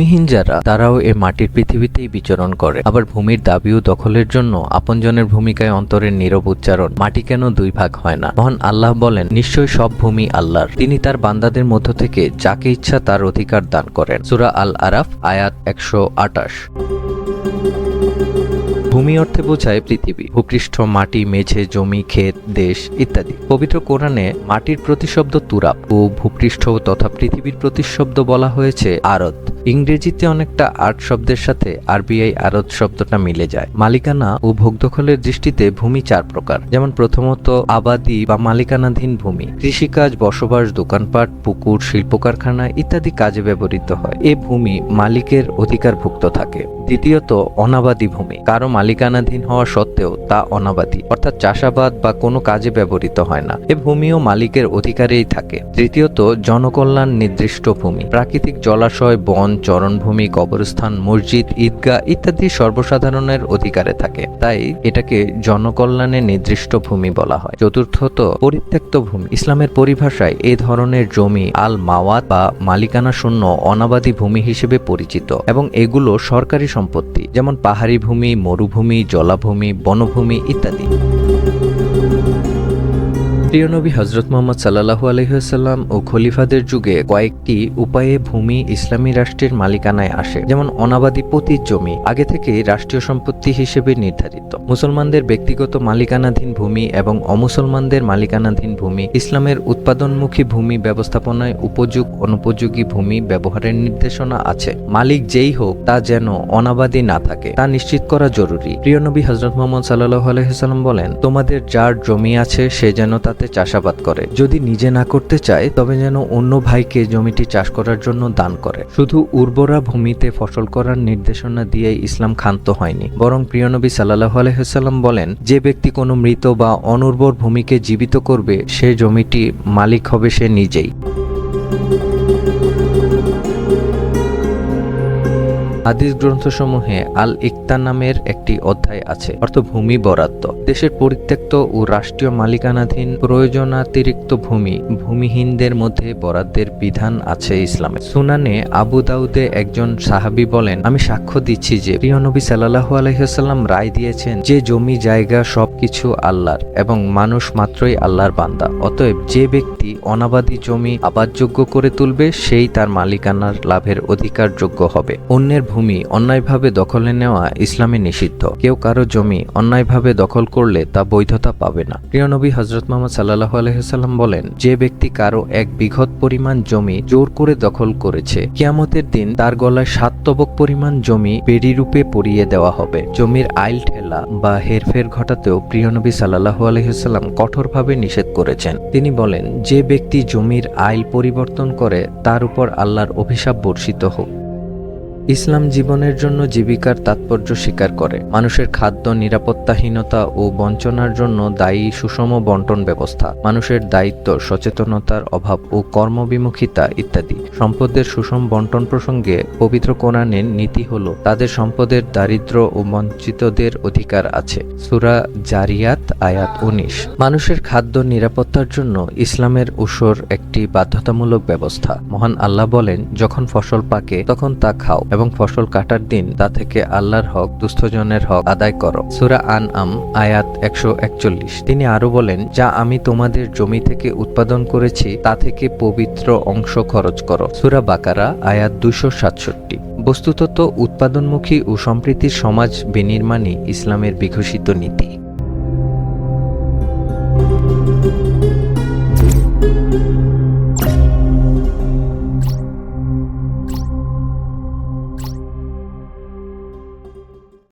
ভূমিহীন যারা তারাও এ মাটির পৃথিবীতেই বিচরণ করে। আবার ভূমির দাবি ও দখলের জন্য আপনজনের ভূমিকায় অন্তরের নীরব উচ্চারণ, মাটি কেন দুই ভাগ হয় না। মহান আল্লাহ বলেন, নিশ্চয় সব ভূমি আল্লাহর, তিনি তার বান্দাদের মধ্য থেকে যাকে ইচ্ছা তার অধিকার দান করেন। সূরা আল আরাফ আয়াত 128। ভূমি অর্থে বোঝায় পৃথিবী, ভূপৃষ্ঠ, মাটি, মেঝে, জমি, ক্ষেত, দেশ ইত্যাদি। পবিত্র কোরআনে মাটির প্রতিশব্দ তুরাব ও ভূপৃষ্ঠ তথা পৃথিবীর প্রতিশব্দ বলা হয়েছে আরদ। ইংরেজিতে অনেকটা আর্ট শব্দের সাথে আরবিআই আরদ শব্দটা মিলে যায়। মালিকানা ও ভোগদখলের দৃষ্টিতে ভূমি চার প্রকার, যেমন প্রথমত আবাদি বা মালিকানাধীন ভূমি, কৃষিকাজ, বসবাস, দোকানপাট, পুকুর, শিল্প কারখানা ইত্যাদি কাজে ব্যবহৃত হয়। এ ভূমি মালিকের অধিকারভুক্ত থাকে। দ্বিতীয়ত অনাবাদি ভূমি, কারো মালিকানাধীন হওয়া সত্ত্বেও তা অনাবাদি, অর্থাৎ চাষাবাদ বা কোনো কাজে ব্যবহৃত হয় না। এ ভূমিও মালিকের অধিকারেই থাকে। তৃতীয়ত জনকল্যাণ নির্দিষ্ট ভূমি, প্রাকৃতিক জলাশয়, বন, চরণভূমি, কবরস্থান, মসজিদ, ঈদগাহ ইত্যাদি সর্বসাধারণের অধিকারে থাকে, তাই এটাকে জনকল্যাণে নির্দিষ্ট ভূমি বলা হয়। চতুর্থত পরিত্যক্ত ভূমি, ইসলামের পরিভাষায় এ ধরনের জমি আল মাওয়াত বা মালিকানা শূন্য অনাবাদি ভূমি হিসেবে পরিচিত এবং এগুলো সরকারি সম্পত্তি, যেমন পাহাড়ি ভূমি, মরুভূমি, জলাভূমি, বনভূমি ইত্যাদি। প্রিয় নবী হযরত মুহাম্মদ সাল্লাল্লাহু আলাইহি ওয়াসাল্লাম ও খলিফাদের যুগে কয়েকটি উপায়ে ভূমি ইসলামী রাষ্ট্রের মালিকানায় আসে। যেমন অনাবাদি পতিত জমি আগে থেকেই রাষ্ট্রীয় সম্পত্তি হিসেবে নির্ধারিত। মুসলমানদের ব্যক্তিগত মালিকানাধীন ভূমি এবং অমুসলমানদের মালিকানাধীন ভূমি। ইসলামের উৎপাদনমুখী ভূমি ব্যবস্থাপনায় অনুপযোগী ভূমি ব্যবহারের নির্দেশনা আছে। মালিক যেই হোক তা যেন অনাবাদি না থাকে তা নিশ্চিত করা জরুরি। প্রিয় নবী হযরত মুহাম্মদ সাল্লাল্লাহু আলাইহি ওয়াসাল্লাম বলেন, তোমাদের যার জমি আছে সে যেন চাষাবাদ করে, যদি নিজে না করতে চায় তবে যেন অন্য ভাইকে জমিটি চাষ করার জন্য দান করে। শুধু উর্বরা ভূমিতে ফসল করার নির্দেশনা দিয়ে ইসলাম ক্ষান্ত হয়নি, বরং প্রিয় নবী সাল্লাল্লাহু আলাইহি ওয়াসাল্লাম বলেন, যে ব্যক্তি কোনো মৃত বা অনুর্বর ভূমিকে জীবিত করবে সে জমিটি মালিক হবে সে নিজেই। হাদিস গ্রন্থসমূহে আল ইকতা নামের একটি অধ্যায় আছে, অর্থ ভূমি বরাদ্দ। দেশের পরিত্যক্ত ও রাষ্ট্রীয় মালিকানাধীন প্রয়োজনাতিরিক্ত ভূমি ভূমিহীনদের মধ্যে বরাদ্দের বিধান আছে ইসলামে। সুনানে আবু দাউদে একজন সাহাবী বলেন, আমি সাক্ষ্য দিচ্ছি যে প্রিয় নবী সাল্লাল্লাহু আলাইহি ওয়াসাল্লাম রায় দিয়েছেন যে জমি জায়গা সবকিছু আল্লাহর এবং মানুষ মাত্রই আল্লাহর বান্দা। অতএব যে ব্যক্তি অনাবাদি জমি আবাদযোগ্য করে তুলবে সেই তার মালিকানার লাভের অধিকারযোগ্য হবে। অন্যের ভূমি অন্যায়ভাবে দখলে নেওয়া ইসলামে নিষিদ্ধ। কেউ কারো জমি অন্যায়ভাবে দখল করলে তা বৈধতা পাবে না। প্রিয় নবী হযরত মুহাম্মদ সাল্লাল্লাহু আলাইহি ওয়াসাল্লাম বলেন, যে ব্যক্তি কারো এক বিঘত পরিমাণ জমি জোর করে দখল করেছে, কিয়ামতের দিন তার গলায় 7 তবক পরিমাণ জমি বেড়ি রূপে পরিয়ে দেওয়া হবে। জমির আইল ঠেলা বা হেরফের ঘটাতেও প্রিয় নবী সাল্লাল্লাহু আলাইহি ওয়াসাল্লাম কঠোরভাবে নিষেধ করেছেন। তিনি বলেন, যে ব্যক্তি জমির আইল পরিবর্তন করে তার উপর আল্লাহর অভিশাপ বর্ষিত হোক। ইসলাম জীবনের জন্য জীবিকার তাৎপর্য স্বীকার করে। মানুষের খাদ্য নিরাপত্তাহীনতা ও বঞ্চনার জন্য দায়ী সুষম বন্টন ব্যবস্থা, মানুষের দায়িত্ব সচেতনতার অভাব ও কর্মবিমুখিতা ইত্যাদি। সম্পদের সুষম বন্টন প্রসঙ্গে পবিত্র কোরআনের নীতি হল তাদের সম্পদের দারিদ্র ও বঞ্চিতদের অধিকার আছে। সূরা জারিয়াত আয়াত 19। মানুষের খাদ্য নিরাপত্তার জন্য ইসলামের উসর একটি বাধ্যতামূলক ব্যবস্থা। মহান আল্লাহ বলেন, যখন ফসল পাকে তখন তা খাও এবং ফসল কাটার দিন তা থেকে আল্লাহর হক দুস্থজনের হক আদায় করো। সূরা আনআম আয়াত 141। তিনি আরো বলেন, যা আমি তোমাদের জমি থেকে উৎপাদন করেছি তা থেকে পবিত্র অংশ খরচ করো। সূরা বাকারা আয়াত 267। বস্তুত উৎপাদনমুখী ও সম্প্রীতির সমাজ বিনির্মাণই ইসলামের বিঘোষিত নীতি।